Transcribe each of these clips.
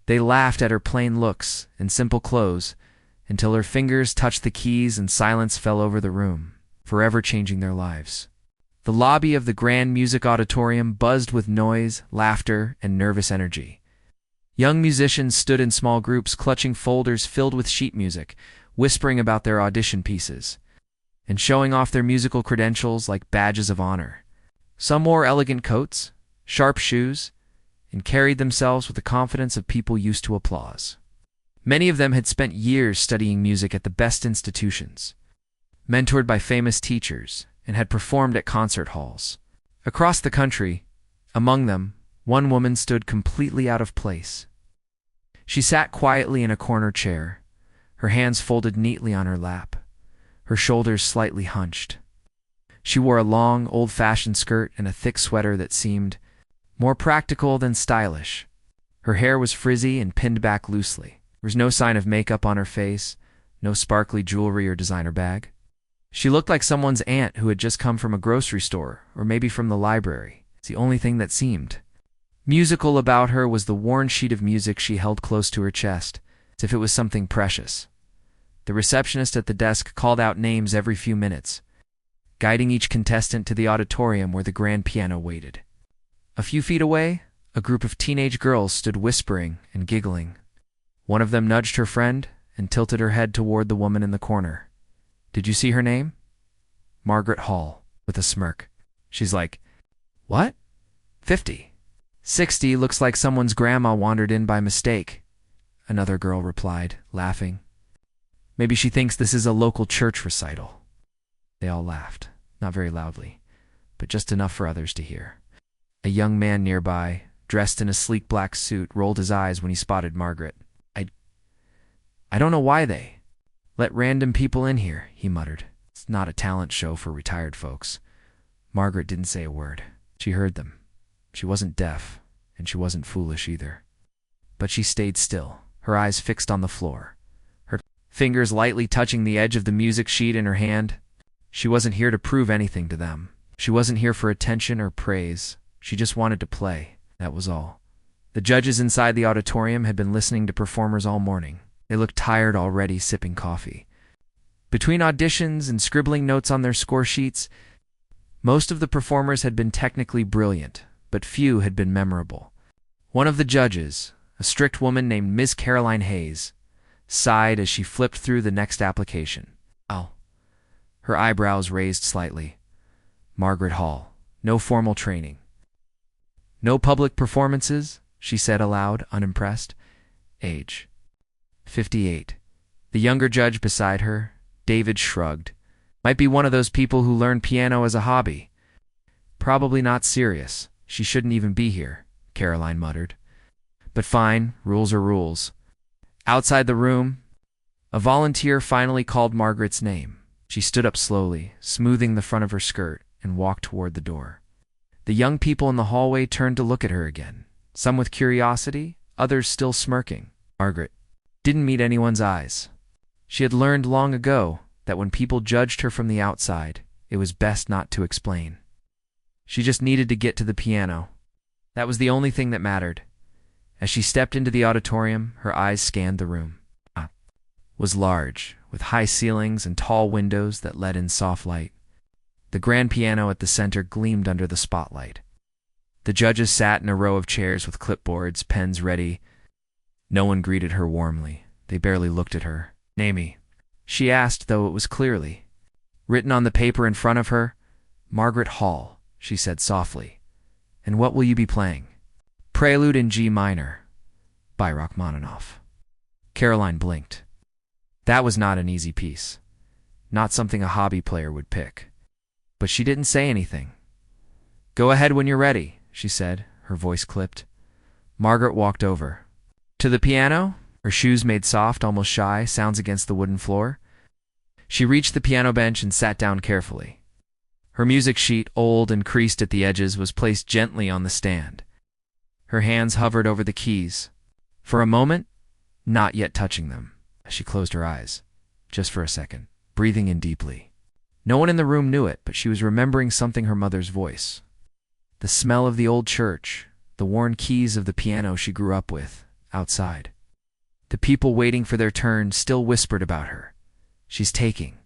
They laughed at her plain looks and simple clothes until her fingers touched the keys and silence fell over the room, forever changing their lives. The lobby of the grand music auditorium buzzed with noise, laughter, and nervous energy. Young musicians stood in small groups clutching folders filled with sheet music, whispering about their audition pieces, and showing off their musical credentials like badges of honor. Some wore elegant coats, sharp shoes, and carried themselves with the confidence of people used to applause. Many of them had spent years studying music at the best institutions, mentored by famous teachers, and had performed at concert halls. Across the country, among them, one woman stood completely out of place. She sat quietly in a corner chair, her hands folded neatly on her lap, her shoulders slightly hunched. She wore a long, old-fashioned skirt and a thick sweater that seemed more practical than stylish. Her hair was frizzy and pinned back loosely. There was no sign of makeup on her face, no sparkly jewelry or designer bag. She looked like someone's aunt who had just come from a grocery store, or maybe from the library. It's the only thing that seemed musical about her was the worn sheet of music she held close to her chest, as if it was something precious. The receptionist at the desk called out names every few minutes, guiding each contestant to the auditorium where the grand piano waited. A few feet away, a group of teenage girls stood whispering and giggling. One of them nudged her friend and tilted her head toward the woman in the corner. "Did you see her name?" "Margaret Hall," with a smirk. She's like, "What? 50. 60 looks like someone's grandma wandered in by mistake," another girl replied, laughing. "Maybe she thinks this is a local church recital." They all laughed, not very loudly, but just enough for others to hear. A young man nearby, dressed in a sleek black suit, rolled his eyes when he spotted Margaret. I don't know why they let random people in here," he muttered. "It's not a talent show for retired folks." Margaret didn't say a word. She heard them. She wasn't deaf, and she wasn't foolish either. But she stayed still, her eyes fixed on the floor, her fingers lightly touching the edge of the music sheet in her hand. She wasn't here to prove anything to them. She wasn't here for attention or praise. She just wanted to play, that was all. The judges inside the auditorium had been listening to performers all morning. They looked tired already, sipping coffee. Between auditions and scribbling notes on their score sheets, most of the performers had been technically brilliant, but few had been memorable. One of the judges, a strict woman named Miss Caroline Hayes, sighed as she flipped through the next application. "Oh." Her eyebrows raised slightly. "Margaret Hall. No formal training. No public performances," she said aloud, unimpressed. "Age. 58. The younger judge beside her, David, shrugged. "Might be one of those people who learn piano as a hobby. Probably not serious. She shouldn't even be here," Caroline muttered. "But fine, rules are rules." Outside the room, a volunteer finally called Margaret's name. She stood up slowly, smoothing the front of her skirt, and walked toward the door. The young people in the hallway turned to look at her again, some with curiosity, others still smirking. Margaret didn't meet anyone's eyes. She had learned long ago that when people judged her from the outside, it was best not to explain. She just needed to get to the piano. That was the only thing that mattered. As she stepped into the auditorium, her eyes scanned the room. It was large, with high ceilings and tall windows that let in soft light. The grand piano at the center gleamed under the spotlight. The judges sat in a row of chairs with clipboards, pens ready. No one greeted her warmly. They barely looked at her. "Name," she asked, though it was clearly written on the paper in front of her. "Margaret Hall," she said softly. "And what will you be playing?" "Prelude in G minor, by Rachmaninoff." Caroline blinked. That was not an easy piece. Not something a hobby player would pick. But she didn't say anything. "Go ahead when you're ready," she said, her voice clipped. Margaret walked over. To the piano, her shoes made soft, almost shy sounds against the wooden floor. She reached the piano bench and sat down carefully. Her music sheet, old and creased at the edges, was placed gently on the stand. Her hands hovered over the keys. For a moment, not yet touching them. She closed her eyes, just for a second, breathing in deeply. No one in the room knew it, but she was remembering something her mother's voice. The smell of the old church, the worn keys of the piano she grew up with, outside. The people waiting for their turn still whispered about her. She's taking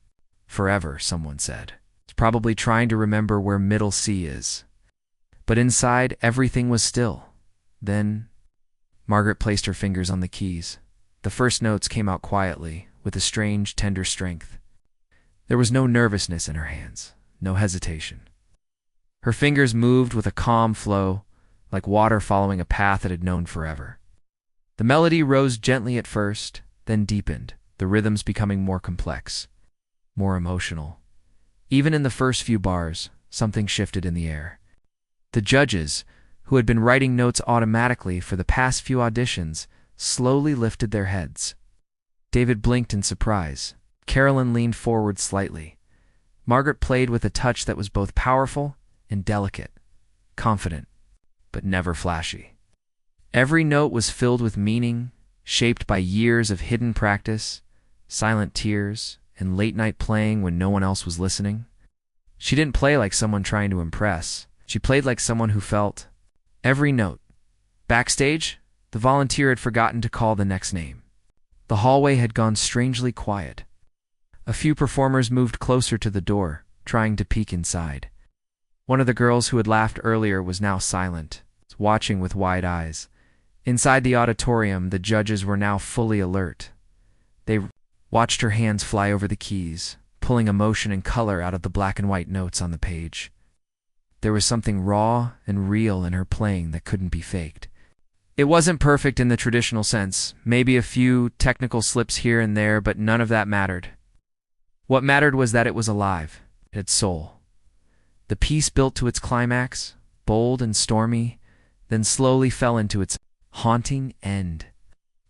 forever, someone said. It's probably trying to remember where Middle C is. But inside, everything was still. Then, Margaret placed her fingers on the keys. The first notes came out quietly, with a strange, tender strength. There was no nervousness in her hands, no hesitation. Her fingers moved with a calm flow, like water following a path it had known forever. The melody rose gently at first, then deepened, the rhythms becoming more complex, more emotional. Even in the first few bars, something shifted in the air. The judges, who had been writing notes automatically for the past few auditions, slowly lifted their heads. David blinked in surprise. Carolyn leaned forward slightly. Margaret played with a touch that was both powerful and delicate, confident, but never flashy. Every note was filled with meaning, shaped by years of hidden practice, silent tears, and late-night playing when no one else was listening. She didn't play like someone trying to impress. She played like someone who felt every note. Backstage, the volunteer had forgotten to call the next name. The hallway had gone strangely quiet. A few performers moved closer to the door, trying to peek inside. One of the girls who had laughed earlier was now silent, watching with wide eyes. Inside the auditorium, the judges were now fully alert. They watched her hands fly over the keys, pulling emotion and color out of the black and white notes on the page. There was something raw and real in her playing that couldn't be faked. It wasn't perfect in the traditional sense, maybe a few technical slips here and there, but none of that mattered. What mattered was that it was alive, it had soul. The piece built to its climax, bold and stormy, then slowly fell into its haunting end.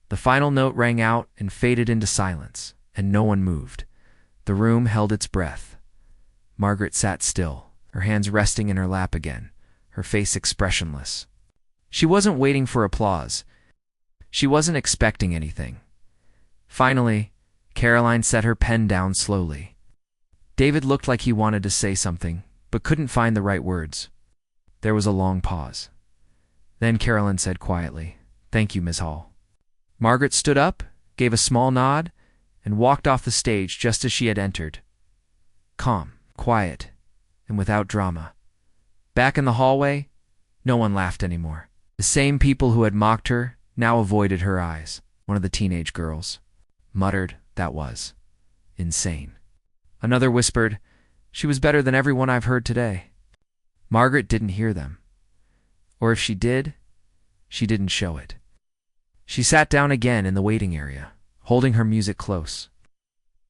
The final note rang out and faded into silence, and no one moved. The room held its breath. Margaret sat still, her hands resting in her lap again, her face expressionless. She wasn't waiting for applause. She wasn't expecting anything. Finally, Caroline set her pen down slowly. David looked like he wanted to say something, but couldn't find the right words. There was a long pause. Then Caroline said quietly, "Thank you, Ms. Hall." Margaret stood up, gave a small nod, and walked off the stage just as she had entered. Calm, quiet, and without drama. Back in the hallway, no one laughed anymore. The same people who had mocked her now avoided her eyes. One of the teenage girls muttered, "That was insane." Another whispered, "She was better than everyone I've heard today." Margaret didn't hear them. Or if she did, she didn't show it. She sat down again in the waiting area, holding her music close.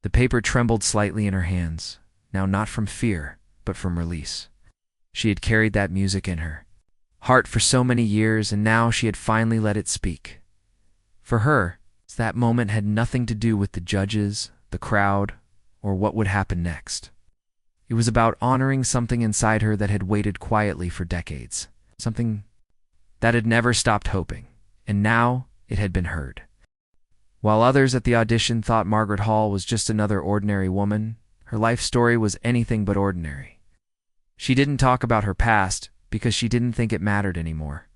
The paper trembled slightly in her hands, now not from fear, but from release. She had carried that music in her heart for so many years, and now she had finally let it speak. For her, that moment had nothing to do with the judges, the crowd, or what would happen next. It was about honoring something inside her that had waited quietly for decades, something that had never stopped hoping, and now it had been heard. While others at the audition thought Margaret Hall was just another ordinary woman, her life story was anything but ordinary. She didn't talk about her past because she didn't think it mattered anymore.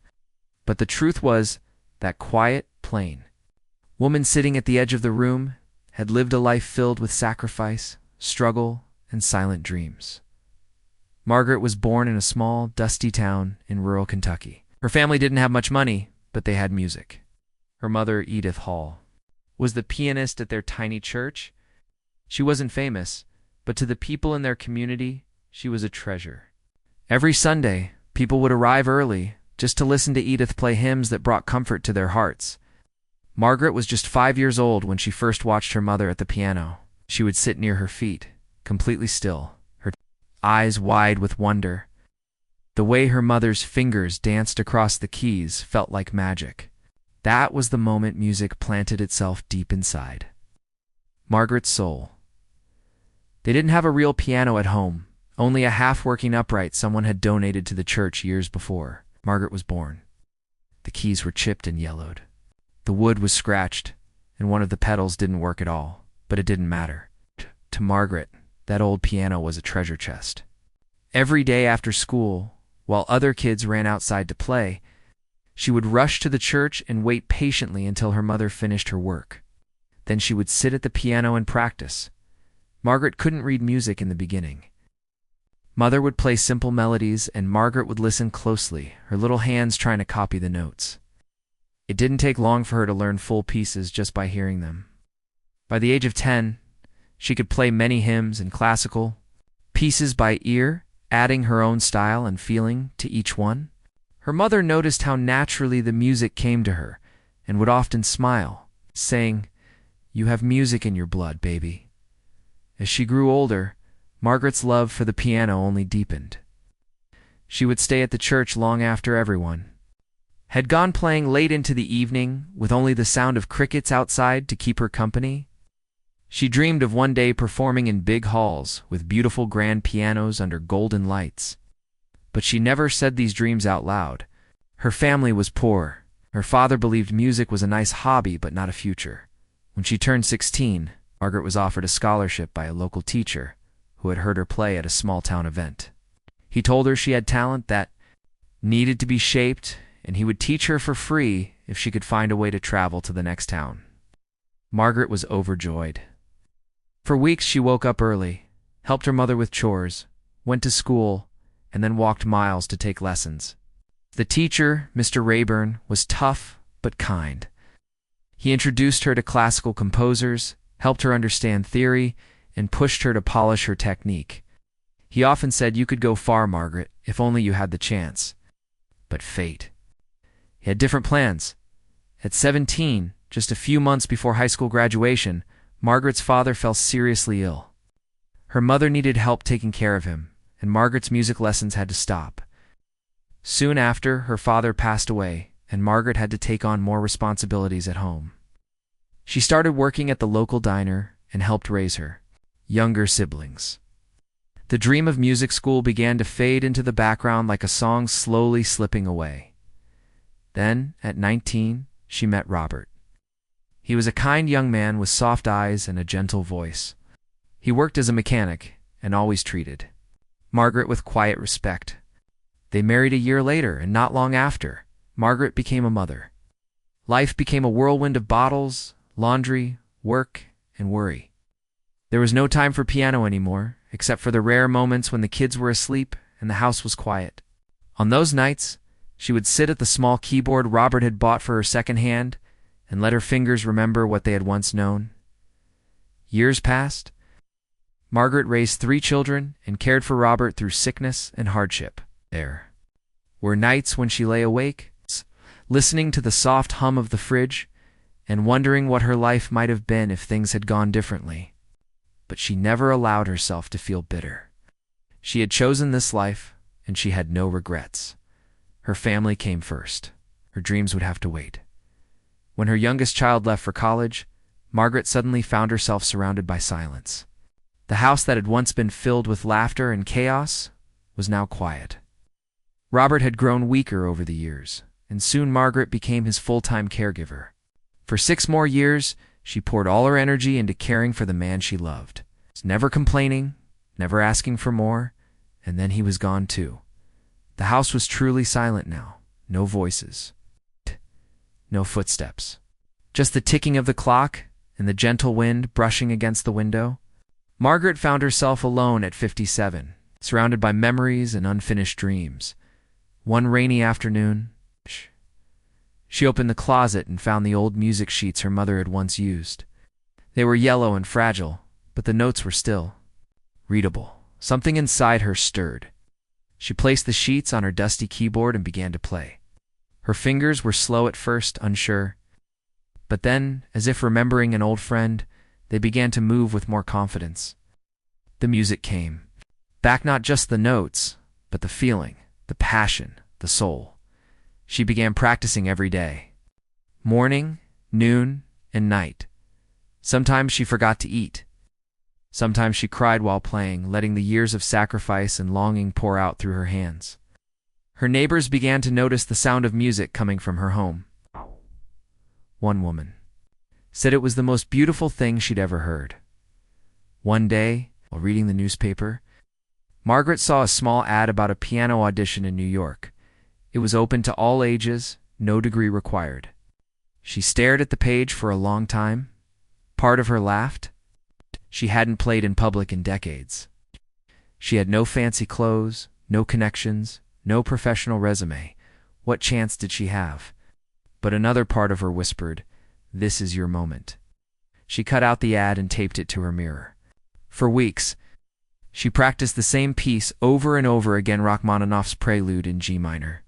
But the truth was, that quiet, plain woman sitting at the edge of the room had lived a life filled with sacrifice, struggle, and silent dreams. Margaret was born in a small, dusty town in rural Kentucky. Her family didn't have much money, but they had music. Her mother, Edith Hall, was the pianist at their tiny church. She wasn't famous, but to the people in their community, she was a treasure. Every Sunday, people would arrive early just to listen to Edith play hymns that brought comfort to their hearts. Margaret was just 5 years old when she first watched her mother at the piano. She would sit near her feet, completely still, her eyes wide with wonder. The way her mother's fingers danced across the keys felt like magic. That was the moment music planted itself deep inside Margaret's soul. They didn't have a real piano at home, only a half-working upright someone had donated to the church years before Margaret was born. The keys were chipped and yellowed. The wood was scratched, and one of the pedals didn't work at all, but it didn't matter. To Margaret, that old piano was a treasure chest. Every day after school, while other kids ran outside to play, She would rush to the church and wait patiently until her mother finished her work. Then she would sit at the piano and practice. Margaret couldn't read music in the beginning. Mother would play simple melodies, and Margaret would listen closely, her little hands trying to copy the notes. It didn't take long for her to learn full pieces just by hearing them. By the age of 10, she could play many hymns and classical pieces by ear, adding her own style and feeling to each one. Her mother noticed how naturally the music came to her and would often smile, saying, "You have music in your blood, baby." As she grew older, Margaret's love for the piano only deepened. She would stay at the church long after everyone had gone, playing late into the evening with only the sound of crickets outside to keep her company. She dreamed of one day performing in big halls with beautiful grand pianos under golden lights. But she never said these dreams out loud. Her family was poor. Her father believed music was a nice hobby but not a future. When she turned 16, Margaret was offered a scholarship by a local teacher who had heard her play at a small-town event. He told her she had talent that needed to be shaped, and he would teach her for free if she could find a way to travel to the next town. Margaret was overjoyed. For weeks she woke up early, helped her mother with chores, went to school, and then walked miles to take lessons. The teacher, Mr. Rayburn, was tough but kind. He introduced her to classical composers, helped her understand theory, and pushed her to polish her technique. He often said, "You could go far, Margaret, if only you had the chance." But fate. He had different plans. At 17, just a few months before high school graduation, Margaret's father fell seriously ill. Her mother needed help taking care of him, and Margaret's music lessons had to stop. Soon after, her father passed away, and Margaret had to take on more responsibilities at home. She started working at the local diner and helped raise her younger siblings. The dream of music school began to fade into the background like a song slowly slipping away. Then, at 19, she met Robert. He was a kind young man with soft eyes and a gentle voice. He worked as a mechanic and always treated Margaret with quiet respect. They married a year later, and not long after, Margaret became a mother. Life became a whirlwind of bottles, laundry, work, and worry. There was no time for piano anymore, except for the rare moments when the kids were asleep and the house was quiet. On those nights, she would sit at the small keyboard Robert had bought for her secondhand and let her fingers remember what they had once known. Years passed. Margaret raised 3 children and cared for Robert through sickness and hardship. There were nights when she lay awake, listening to the soft hum of the fridge and wondering what her life might have been if things had gone differently. But she never allowed herself to feel bitter. She had chosen this life, and she had no regrets. Her family came first. Her dreams would have to wait. When her youngest child left for college, Margaret suddenly found herself surrounded by silence. The house that had once been filled with laughter and chaos was now quiet. Robert had grown weaker over the years, and soon Margaret became his full-time caregiver. For 6 more years, she poured all her energy into caring for the man she loved, never complaining, never asking for more, and then he was gone too. The house was truly silent now. No voices. No footsteps. Just the ticking of the clock and the gentle wind brushing against the window. Margaret found herself alone at 57, surrounded by memories and unfinished dreams. One rainy afternoon, she opened the closet and found the old music sheets her mother had once used. They were yellow and fragile, but the notes were still readable. Something inside her stirred. She placed the sheets on her dusty keyboard and began to play. Her fingers were slow at first, unsure. But then, as if remembering an old friend, they began to move with more confidence. The music came. Back not just the notes, but the feeling, the passion, the soul. She began practicing every day. Morning, noon, and night. Sometimes she forgot to eat. Sometimes she cried while playing, letting the years of sacrifice and longing pour out through her hands. Her neighbors began to notice the sound of music coming from her home. One woman said it was the most beautiful thing she'd ever heard. One day, while reading the newspaper, Margaret saw a small ad about a piano audition in New York. It was open to all ages, no degree required. She stared at the page for a long time. Part of her laughed. She hadn't played in public in decades. She had no fancy clothes, no connections, no professional resume. What chance did she have? But another part of her whispered, "This is your moment." She cut out the ad and taped it to her mirror. For weeks, she practiced the same piece over and over again, Rachmaninoff's Prelude in G minor.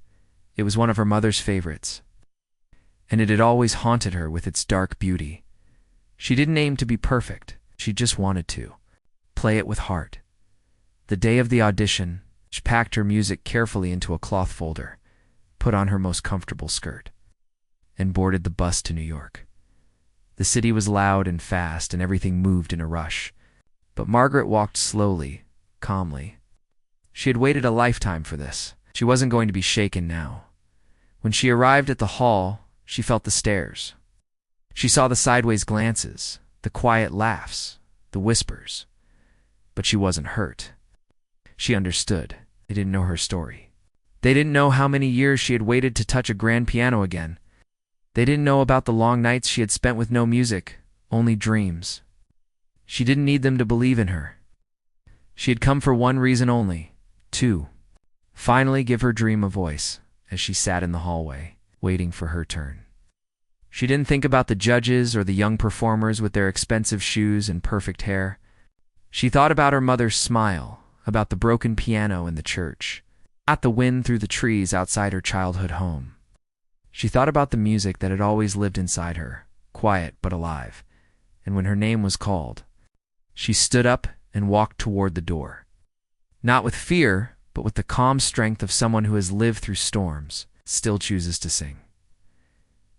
It was one of her mother's favorites, and it had always haunted her with its dark beauty. She didn't aim to be perfect. She just wanted to play it with heart. The day of the audition, she packed her music carefully into a cloth folder, put on her most comfortable skirt, and boarded the bus to New York. The city was loud and fast, and everything moved in a rush. But Margaret walked slowly, calmly. She had waited a lifetime for this. She wasn't going to be shaken now. When she arrived at the hall, she felt the stares. She saw the sideways glances, the quiet laughs, the whispers. But she wasn't hurt. She understood. They didn't know her story. They didn't know how many years she had waited to touch a grand piano again. They didn't know about the long nights she had spent with no music, only dreams. She didn't need them to believe in her. She had come for one reason only, to finally give her dream a voice as she sat in the hallway, waiting for her turn. She didn't think about the judges or the young performers with their expensive shoes and perfect hair. She thought about her mother's smile, about the broken piano in the church, at the wind through the trees outside her childhood home. She thought about the music that had always lived inside her, quiet but alive, and when her name was called, she stood up and walked toward the door. Not with fear, but with the calm strength of someone who has lived through storms, still chooses to sing.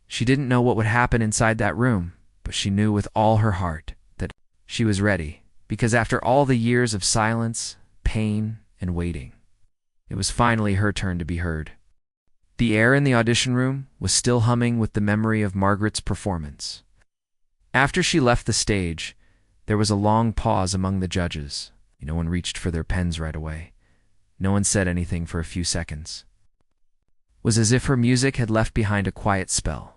She didn't know what would happen inside that room, but she knew with all her heart that she was ready, because after all the years of silence, pain, and waiting, it was finally her turn to be heard. The air in the audition room was still humming with the memory of Margaret's performance. After she left the stage, there was a long pause among the judges. No one reached for their pens right away. No one said anything for a few seconds. It was as if her music had left behind a quiet spell.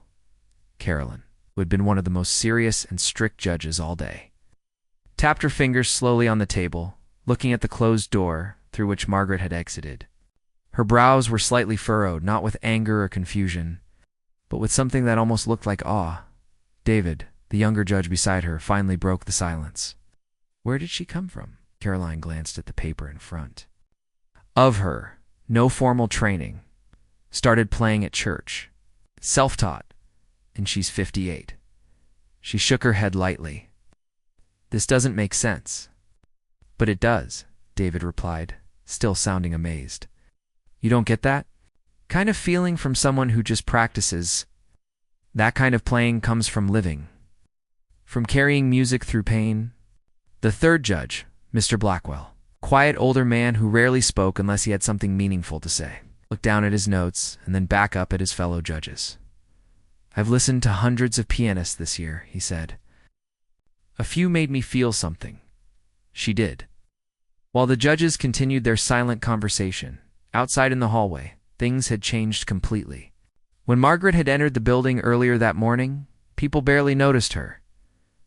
Carolyn, who had been one of the most serious and strict judges all day, tapped her fingers slowly on the table, looking at the closed door through which Margaret had exited. Her brows were slightly furrowed, not with anger or confusion, but with something that almost looked like awe. David, the younger judge beside her, finally broke the silence. Where did she come from? Caroline glanced at the paper in front. Of her, no formal training. Started playing at church. Self-taught. And she's 58. She shook her head lightly. This doesn't make sense. But it does, David replied, still sounding amazed. You don't get that? Kind of feeling from someone who just practices. That kind of playing comes from living. From carrying music through pain. The third judge, Mr. Blackwell, quiet older man who rarely spoke unless he had something meaningful to say, looked down at his notes and then back up at his fellow judges. I've listened to hundreds of pianists this year, he said. A few made me feel something. She did. While the judges continued their silent conversation, outside in the hallway, things had changed completely. When Margaret had entered the building earlier that morning, people barely noticed her.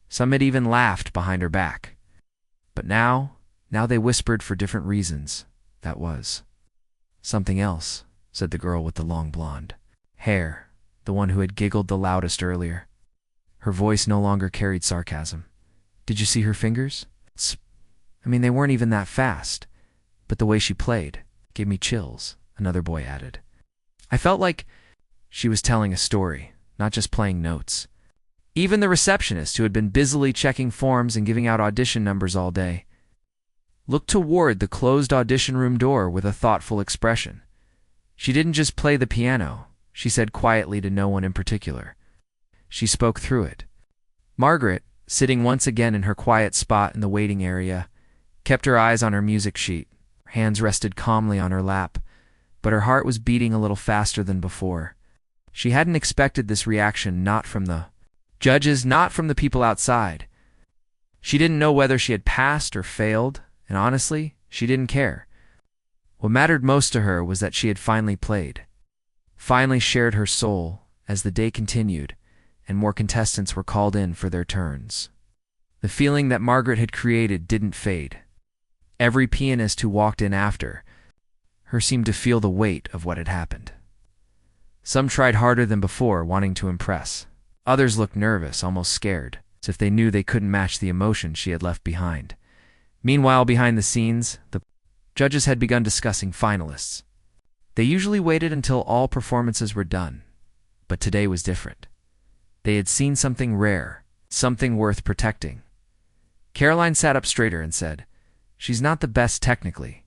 Some had even laughed behind her back. But now they whispered for different reasons. That was something else, said the girl with the long blonde hair, the one who had giggled the loudest earlier. Her voice no longer carried sarcasm. Did you see her fingers? They weren't even that fast, but the way she played gave me chills, another boy added. I felt like she was telling a story, not just playing notes. Even the receptionist, who had been busily checking forms and giving out audition numbers all day, looked toward the closed audition room door with a thoughtful expression. She didn't just play the piano, she said quietly to no one in particular. She spoke through it. Margaret, sitting once again in her quiet spot in the waiting area, kept her eyes on her music sheet. Her hands rested calmly on her lap, but her heart was beating a little faster than before. She hadn't expected this reaction, not from the judges, not from the people outside. She didn't know whether she had passed or failed, and honestly, she didn't care. What mattered most to her was that she had finally played. finally shared her soul as the day continued and more contestants were called in for their turns. The feeling that Margaret had created didn't fade. Every pianist who walked in after her seemed to feel the weight of what had happened. Some tried harder than before, wanting to impress. Others looked nervous, almost scared, as if they knew they couldn't match the emotion she had left behind. Meanwhile, behind the scenes, the judges had begun discussing finalists. They usually waited until all performances were done, but today was different. They had seen something rare, something worth protecting. Caroline sat up straighter and said, "She's not the best technically,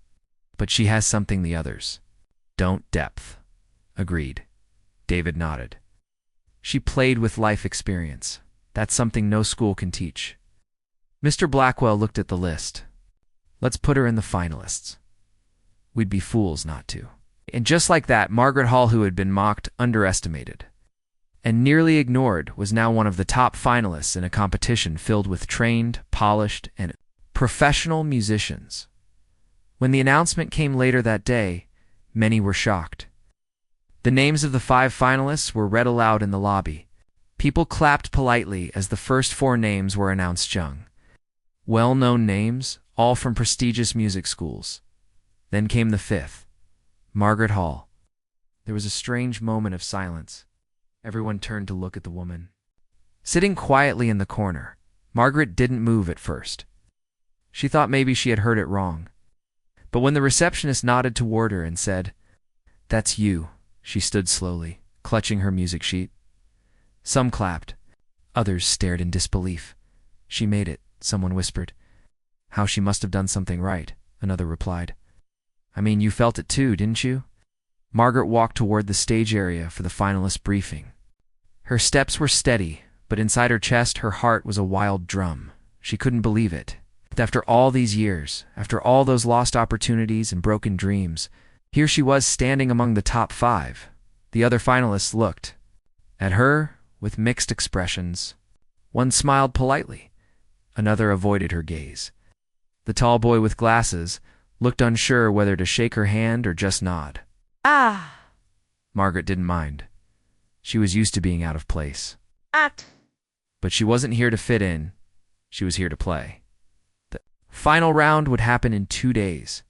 but she has something the others don't. Depth." Agreed. David nodded. She played with life experience. That's something no school can teach. Mr. Blackwell looked at the list. Let's put her in the finalists. We'd be fools not to. And just like that, Margaret Hall, who had been mocked, underestimated, and nearly ignored, was now one of the top finalists in a competition filled with trained, polished, and professional musicians. When the announcement came later that day, many were shocked. The names of the 5 finalists were read aloud in the lobby. People clapped politely as the first 4 names were announced. Young, well-known names, all from prestigious music schools. Then came the 5th, Margaret Hall. There was a strange moment of silence. Everyone turned to look at the woman. Sitting quietly in the corner, Margaret didn't move at first. She thought maybe she had heard it wrong. But when the receptionist nodded toward her and said, "That's you," she stood slowly, clutching her music sheet. Some clapped. Others stared in disbelief. "She made it," someone whispered. "How, she must have done something right," another replied. "I mean, you felt it too, didn't you?" Margaret walked toward the stage area for the finalist briefing. Her steps were steady, but inside her chest her heart was a wild drum. She couldn't believe it. After all these years, after all those lost opportunities and broken dreams, here she was standing among the top 5. The other finalists looked at her with mixed expressions. One smiled politely. Another avoided her gaze. The tall boy with glasses looked unsure whether to shake her hand or just nod. Ah! Margaret didn't mind. She was used to being out of place. Act! But she wasn't here to fit in. She was here to play. The final round would happen in 2 days.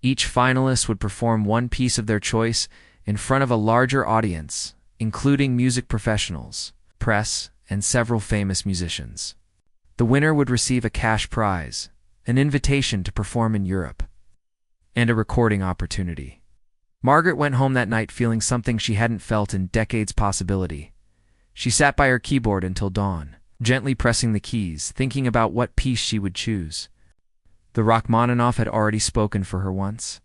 Each finalist would perform one piece of their choice in front of a larger audience, including music professionals, press, and several famous musicians. The winner would receive a cash prize, an invitation to perform in Europe, and a recording opportunity. Margaret went home that night feeling something she hadn't felt in decades. Possibility. She sat by her keyboard until dawn, gently pressing the keys, thinking about what piece she would choose. The Rachmaninoff had already spoken for her once.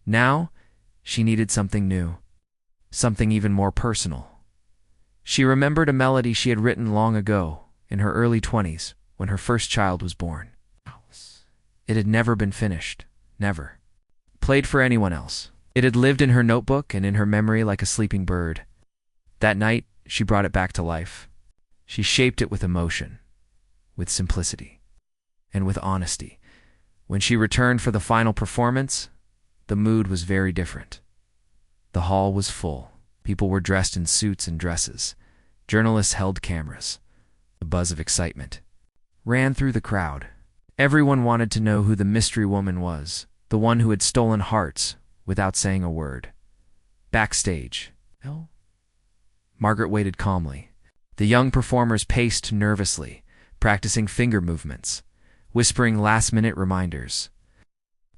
Now, she needed something new, something even more personal. She remembered a melody she had written long ago, in her early 20s, when her first child was born. It had never been finished, never played for anyone else. It had lived in her notebook and in her memory like a sleeping bird. That night, she brought it back to life. She shaped it with emotion, with simplicity, and with honesty. When she returned for the final performance, the mood was very different. The hall was full. People were dressed in suits and dresses. Journalists held cameras. A buzz of excitement ran through the crowd. Everyone wanted to know who the mystery woman was, the one who had stolen hearts without saying a word. Backstage, Margaret waited calmly. The young performers paced nervously, practicing finger movements, whispering last-minute reminders.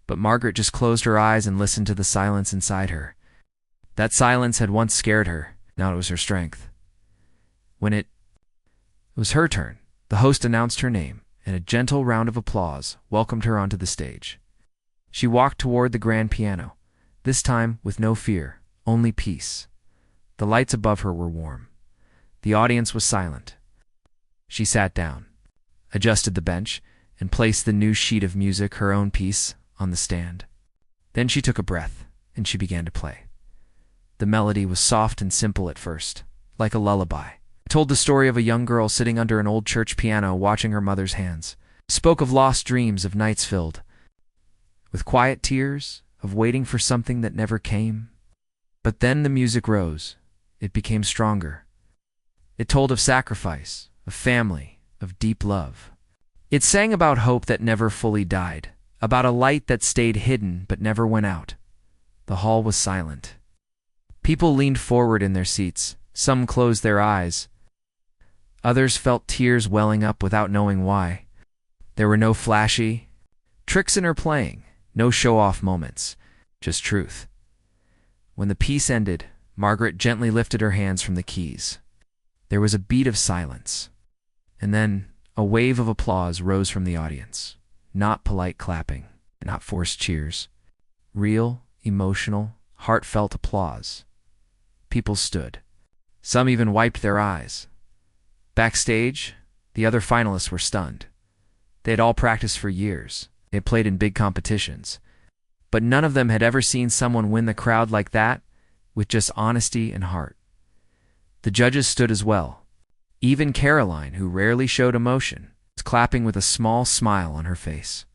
But Margaret just closed her eyes and listened to the silence inside her. That silence had once scared her. Now it was her strength. When it was her turn, the host announced her name, and a gentle round of applause welcomed her onto the stage. She walked toward the grand piano, this time with no fear, only peace. The lights above her were warm. The audience was silent. She sat down, adjusted the bench, and placed the new sheet of music, her own piece, on the stand. Then she took a breath, and she began to play. The melody was soft and simple at first, like a lullaby. It told the story of a young girl sitting under an old church piano watching her mother's hands. It spoke of lost dreams, of nights filled with quiet tears, of waiting for something that never came. But then the music rose. It became stronger. It told of sacrifice, of family, of deep love. It sang about hope that never fully died, about a light that stayed hidden but never went out. The hall was silent. People leaned forward in their seats. Some closed their eyes. Others felt tears welling up without knowing why. There were no flashy tricks in her playing, no show-off moments, just truth. When the piece ended, Margaret gently lifted her hands from the keys. There was a beat of silence, and then a wave of applause rose from the audience. Not polite clapping, not forced cheers. Real, emotional, heartfelt applause. People stood. Some even wiped their eyes. Backstage, the other finalists were stunned. They had all practiced for years. They had played in big competitions. But none of them had ever seen someone win the crowd like that, with just honesty and heart. The judges stood as well. Even Caroline, who rarely showed emotion, was clapping with a small smile on her face.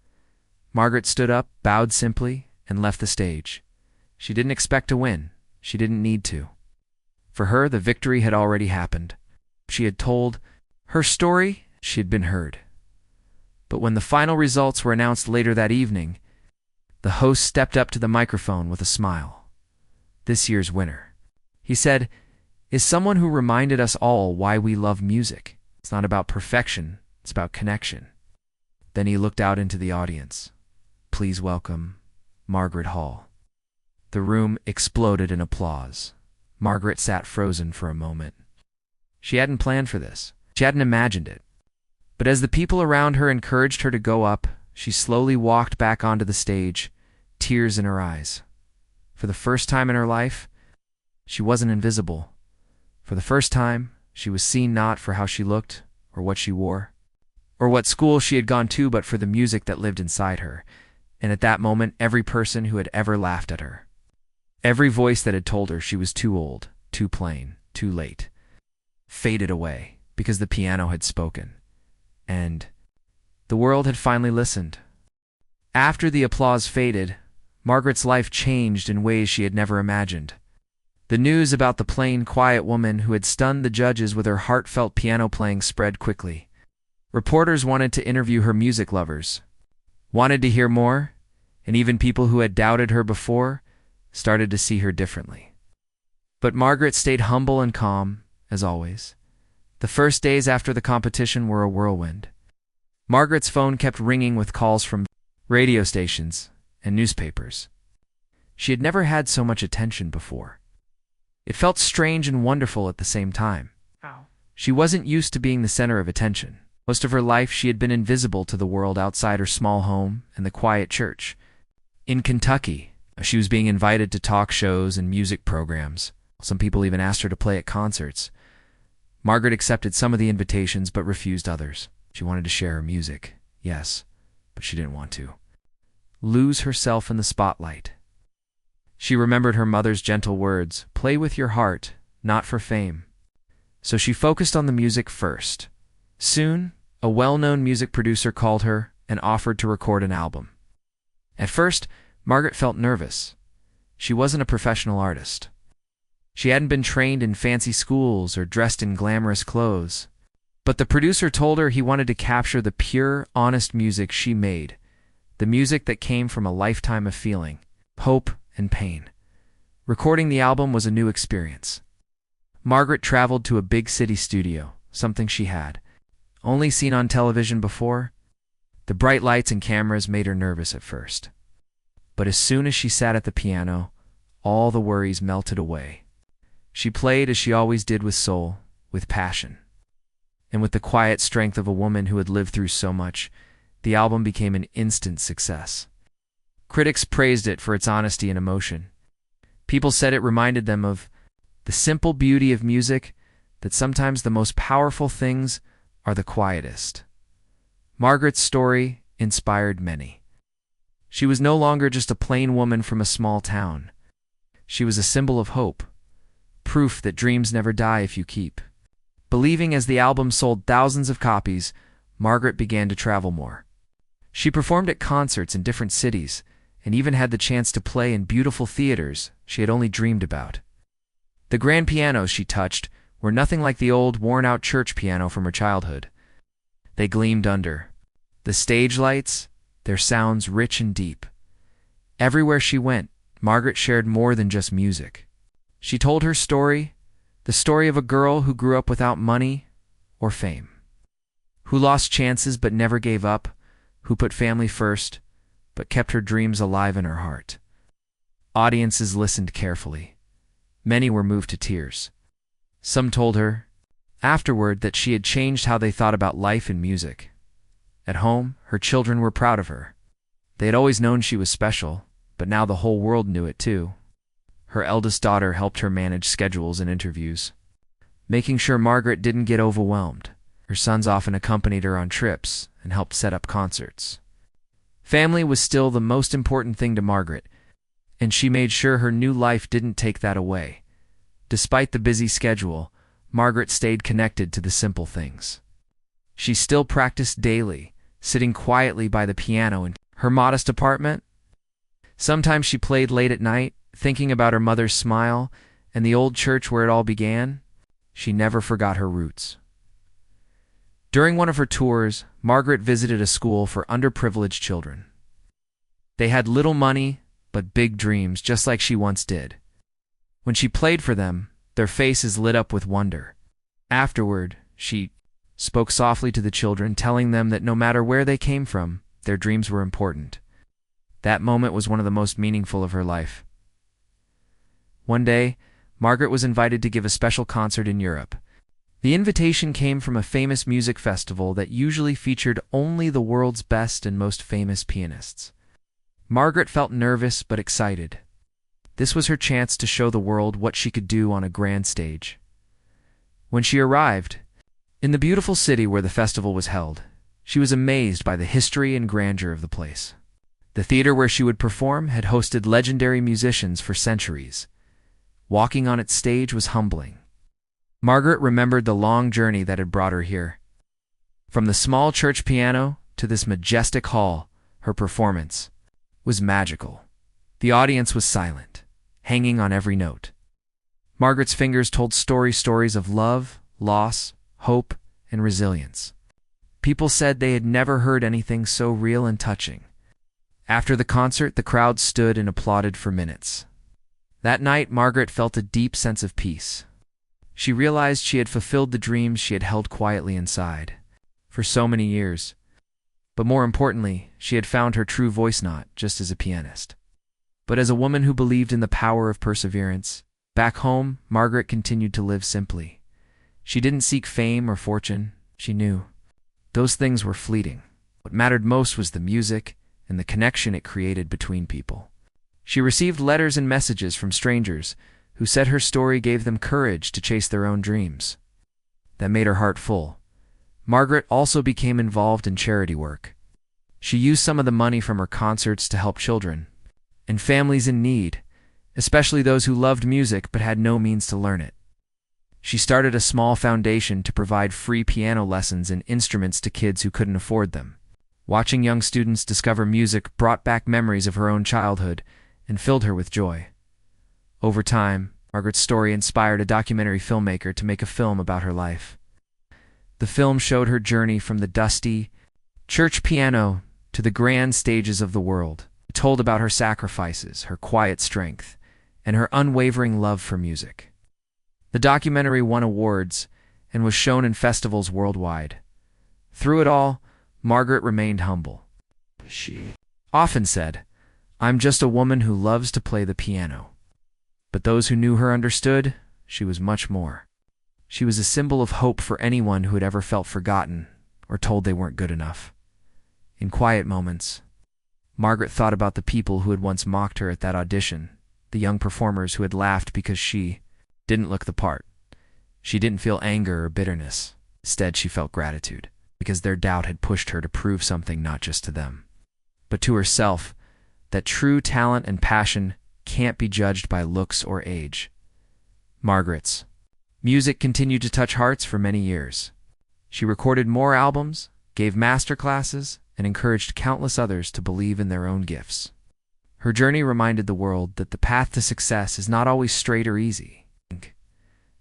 Margaret stood up, bowed simply, and left the stage. She didn't expect to win. She didn't need to. For her, the victory had already happened. She had told her story, she had been heard. But when the final results were announced later that evening, the host stepped up to the microphone with a smile. This year's winner, he said, is someone who reminded us all why we love music. It's not about perfection, it's about connection. Then he looked out into the audience. Please welcome Margaret Hall. The room exploded in applause. Margaret sat frozen for a moment. She hadn't planned for this. She hadn't imagined it. But as the people around her encouraged her to go up, she slowly walked back onto the stage, tears in her eyes. For the first time in her life, she wasn't invisible. For the first time, she was seen not for how she looked, or what she wore, or what school she had gone to, but for the music that lived inside her. And at that moment, every person who had ever laughed at her, every voice that had told her she was too old, too plain, too late, faded away because the piano had spoken. And the world had finally listened. After the applause faded, Margaret's life changed in ways she had never imagined. The news about the plain, quiet woman who had stunned the judges with her heartfelt piano playing spread quickly. Reporters wanted to interview her music lovers, wanted to hear more, and even people who had doubted her before started to see her differently. But Margaret stayed humble and calm, as always. The first days after the competition were a whirlwind. Margaret's phone kept ringing with calls from radio stations and newspapers. She had never had so much attention before. It felt strange and wonderful at the same time. Wow. She wasn't used to being the center of attention. Most of her life she had been invisible to the world outside her small home and the quiet church. In Kentucky, she was being invited to talk shows and music programs. Some people even asked her to play at concerts. Margaret accepted some of the invitations but refused others. She wanted to share her music, yes, but she didn't want to lose herself in the spotlight. She remembered her mother's gentle words, "Play with your heart, not for fame." So she focused on the music first. Soon, a well-known music producer called her and offered to record an album. At first, Margaret felt nervous. She wasn't a professional artist. She hadn't been trained in fancy schools or dressed in glamorous clothes. But the producer told her he wanted to capture the pure, honest music she made, the music that came from a lifetime of feeling, hope, and pain. Recording the album was a new experience. Margaret traveled to a big city studio, something she had only seen on television before. The bright lights and cameras made her nervous at first. But as soon as she sat at the piano, all the worries melted away. She played as she always did, with soul, with passion. And with the quiet strength of a woman who had lived through so much, the album became an instant success. Critics praised it for its honesty and emotion. People said it reminded them of the simple beauty of music, that sometimes the most powerful things are the quietest. Margaret's story inspired many. She was no longer just a plain woman from a small town. She was a symbol of hope, proof that dreams never die if you keep believing. As the album sold thousands of copies, Margaret began to travel more. She performed at concerts in different cities and even had the chance to play in beautiful theaters she had only dreamed about. The grand pianos she touched were nothing like the old, worn-out church piano from her childhood. They gleamed under the stage lights, their sounds rich and deep. Everywhere she went, Margaret shared more than just music. She told her story, the story of a girl who grew up without money or fame, who lost chances but never gave up, who put family first but kept her dreams alive in her heart. Audiences listened carefully. Many were moved to tears. Some told her afterward that she had changed how they thought about life and music. At home, her children were proud of her. They had always known she was special, but now the whole world knew it too. Her eldest daughter helped her manage schedules and interviews, making sure Margaret didn't get overwhelmed. Her sons often accompanied her on trips and helped set up concerts. Family was still the most important thing to Margaret, and she made sure her new life didn't take that away. Despite the busy schedule, Margaret stayed connected to the simple things. She still practiced daily, sitting quietly by the piano in her modest apartment. Sometimes she played late at night, thinking about her mother's smile and the old church where it all began. She never forgot her roots. During one of her tours, Margaret visited a school for underprivileged children. They had little money, but big dreams, just like she once did. When she played for them, their faces lit up with wonder. Afterward, she spoke softly to the children, telling them that no matter where they came from, their dreams were important. That moment was one of the most meaningful of her life. One day, Margaret was invited to give a special concert in Europe. The invitation came from a famous music festival that usually featured only the world's best and most famous pianists. Margaret felt nervous but excited. This was her chance to show the world what she could do on a grand stage. When she arrived in the beautiful city where the festival was held, she was amazed by the history and grandeur of the place. The theater where she would perform had hosted legendary musicians for centuries. Walking on its stage was humbling. Margaret remembered the long journey that had brought her here. From the small church piano to this majestic hall, her performance was magical. The audience was silent, hanging on every note. Margaret's fingers told stories of love, loss, hope, and resilience. People said they had never heard anything so real and touching. After the concert, the crowd stood and applauded for minutes. That night, Margaret felt a deep sense of peace. She realized she had fulfilled the dreams she had held quietly inside for so many years. But more importantly, she had found her true voice, not just as a pianist, but as a woman who believed in the power of perseverance. Back home, Margaret continued to live simply. She didn't seek fame or fortune. She knew those things were fleeting. What mattered most was the music and the connection it created between people. She received letters and messages from strangers who said her story gave them courage to chase their own dreams. That made her heart full. Margaret also became involved in charity work. She used some of the money from her concerts to help children and families in need, especially those who loved music but had no means to learn it. She started a small foundation to provide free piano lessons and instruments to kids who couldn't afford them. Watching young students discover music brought back memories of her own childhood and filled her with joy. Over time, Margaret's story inspired a documentary filmmaker to make a film about her life. The film showed her journey from the dusty church piano to the grand stages of the world. It told about her sacrifices, her quiet strength, and her unwavering love for music. The documentary won awards and was shown in festivals worldwide. Through it all, Margaret remained humble. She often said, "I'm just a woman who loves to play the piano." But those who knew her understood she was much more. She was a symbol of hope for anyone who had ever felt forgotten or told they weren't good enough. In quiet moments, Margaret thought about the people who had once mocked her at that audition, the young performers who had laughed because she didn't look the part. She didn't feel anger or bitterness. Instead, she felt gratitude, because their doubt had pushed her to prove something not just to them, but to herself, that true talent and passion can't be judged by looks or age. Margaret's music continued to touch hearts for many years. She recorded more albums, gave master classes, and encouraged countless others to believe in their own gifts. Her journey reminded the world that the path to success is not always straight or easy.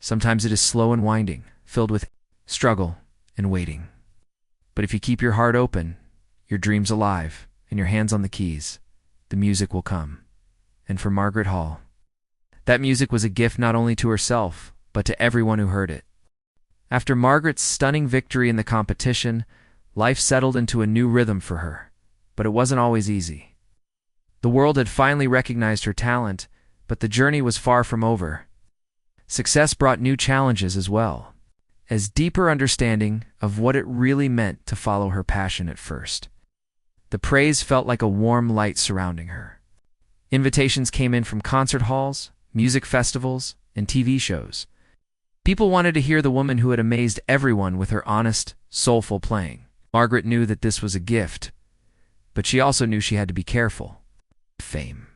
Sometimes it is slow and winding, filled with struggle and waiting. But if you keep your heart open, your dreams alive, and your hands on the keys, the music will come. And for Margaret Hall, that music was a gift not only to herself, but to everyone who heard it. After Margaret's stunning victory in the competition, life settled into a new rhythm for her, but it wasn't always easy. The world had finally recognized her talent, but the journey was far from over. Success brought new challenges as well, as deeper understanding of what it really meant to follow her passion at first. The praise felt like a warm light surrounding her. Invitations came in from concert halls, music festivals, and TV shows. People wanted to hear the woman who had amazed everyone with her honest, soulful playing. Margaret knew that this was a gift, but she also knew she had to be careful. Fame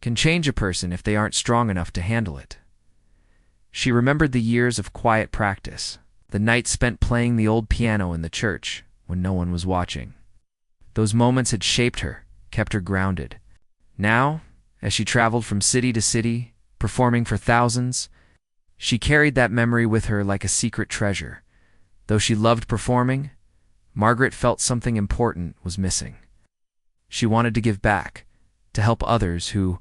can change a person if they aren't strong enough to handle it. She remembered the years of quiet practice, the nights spent playing the old piano in the church when no one was watching. Those moments had shaped her, kept her grounded. Now, as she traveled from city to city, performing for thousands, she carried that memory with her like a secret treasure. Though she loved performing, Margaret felt something important was missing. She wanted to give back, to help others who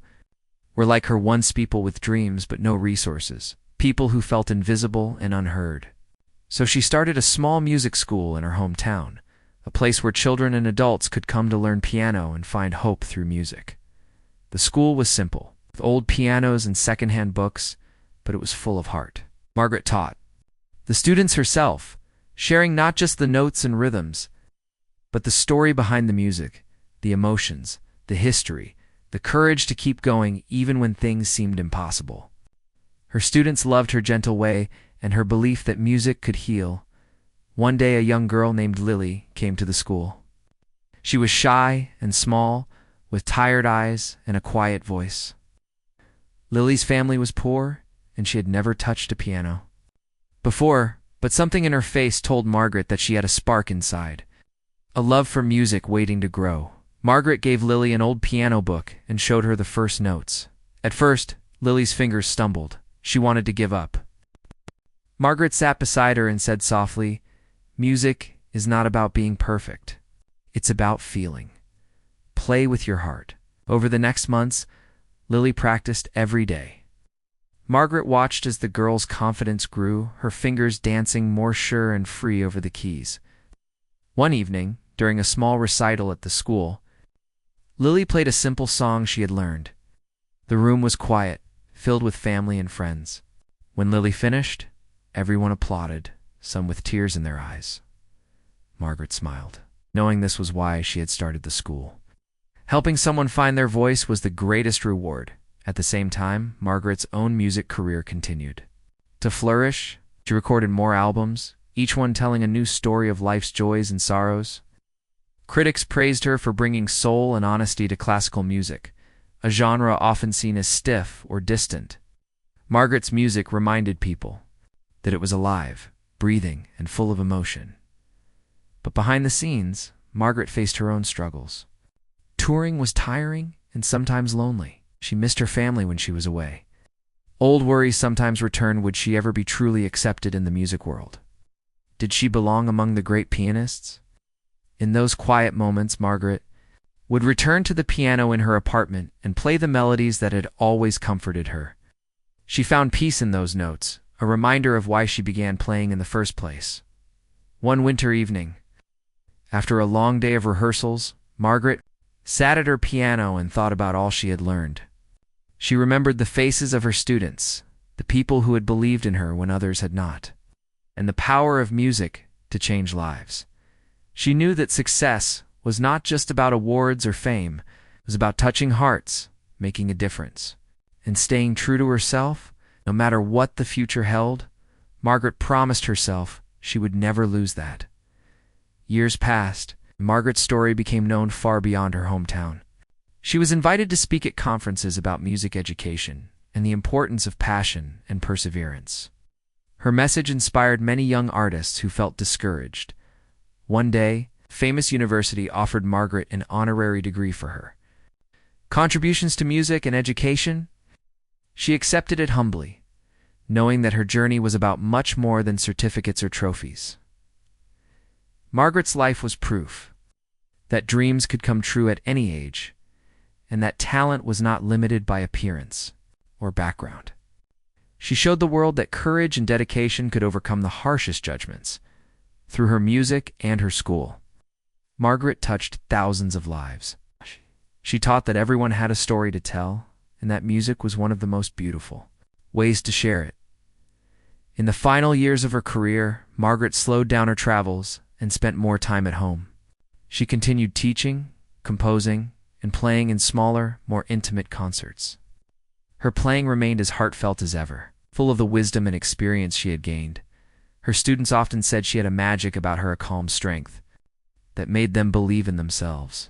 were like her, once people with dreams but no resources, people who felt invisible and unheard. So she started a small music school in her hometown, a place where children and adults could come to learn piano and find hope through music. The school was simple, with old pianos and secondhand books, but it was full of heart. Margaret taught the students herself, sharing not just the notes and rhythms, but the story behind the music, the emotions, the history, the courage to keep going even when things seemed impossible. Her students loved her gentle way and her belief that music could heal. One day a young girl named Lily came to the school. She was shy and small, with tired eyes and a quiet voice. Lily's family was poor, and she had never touched a piano before, but something in her face told Margaret that she had a spark inside, a love for music waiting to grow. Margaret gave Lily an old piano book and showed her the first notes. At first, Lily's fingers stumbled. She wanted to give up. Margaret sat beside her and said softly, "Music is not about being perfect. It's about feeling. Play with your heart." Over the next months, Lily practiced every day. Margaret watched as the girl's confidence grew, her fingers dancing more sure and free over the keys. One evening, during a small recital at the school, Lily played a simple song she had learned. The room was quiet, filled with family and friends. When Lily finished, everyone applauded, some with tears in their eyes. Margaret smiled, knowing this was why she had started the school. Helping someone find their voice was the greatest reward. At the same time, Margaret's own music career continued to flourish. She recorded more albums, each one telling a new story of life's joys and sorrows. Critics praised her for bringing soul and honesty to classical music, a genre often seen as stiff or distant. Margaret's music reminded people that it was alive, breathing, and full of emotion. But behind the scenes, Margaret faced her own struggles. Touring was tiring and sometimes lonely. She missed her family when she was away. Old worries sometimes returned. Would she ever be truly accepted in the music world? Did she belong among the great pianists? In those quiet moments, Margaret would return to the piano in her apartment and play the melodies that had always comforted her. She found peace in those notes, a reminder of why she began playing in the first place. One winter evening, after a long day of rehearsals, Margaret sat at her piano and thought about all she had learned. She remembered the faces of her students, the people who had believed in her when others had not, and the power of music to change lives. She knew that success was not just about awards or fame. It was about touching hearts, making a difference, and staying true to herself, no matter what the future held. Margaret promised herself she would never lose that. Years passed, and Margaret's story became known far beyond her hometown. She was invited to speak at conferences about music education and the importance of passion and perseverance. Her message inspired many young artists who felt discouraged. One day, a famous university offered Margaret an honorary degree for her contributions to music and education, she accepted it humbly, knowing that her journey was about much more than certificates or trophies. Margaret's life was proof that dreams could come true at any age, and that talent was not limited by appearance or background. She showed the world that courage and dedication could overcome the harshest judgments. Through her music and her school, Margaret touched thousands of lives. She taught that everyone had a story to tell, and that music was one of the most beautiful ways to share it. In the final years of her career, Margaret slowed down her travels and spent more time at home. She continued teaching, composing, and playing in smaller, more intimate concerts. Her playing remained as heartfelt as ever, full of the wisdom and experience she had gained. Her students often said she had a magic about her, a calm strength that made them believe in themselves.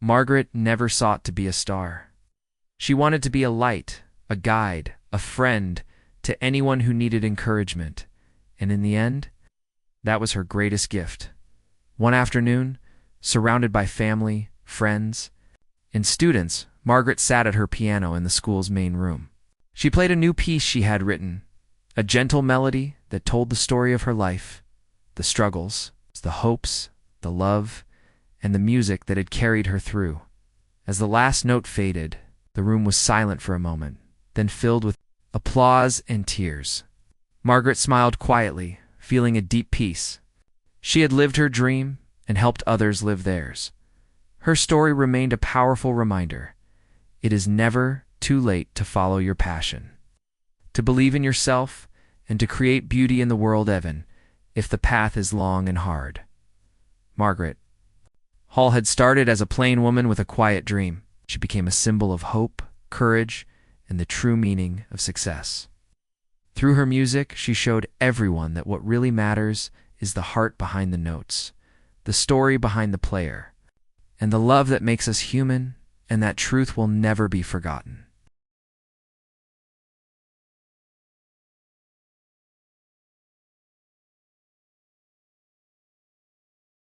Margaret never sought to be a star. She wanted to be a light, a guide, a friend to anyone who needed encouragement, and in the end, that was her greatest gift. One afternoon, surrounded by family, friends, and students, Margaret sat at her piano in the school's main room. She played a new piece she had written, a gentle melody that told the story of her life, the struggles, the hopes, the love, and the music that had carried her through. As the last note faded, the room was silent for a moment, then filled with applause and tears. Margaret smiled quietly, feeling a deep peace. She had lived her dream and helped others live theirs. Her story remained a powerful reminder. It is never too late to follow your passion, to believe in yourself, and to create beauty in the world, even if the path is long and hard. Margaret Hall had started as a plain woman with a quiet dream. She became a symbol of hope, courage, and the true meaning of success. Through her music, she showed everyone that what really matters is the heart behind the notes, the story behind the player, and the love that makes us human, and that truth will never be forgotten.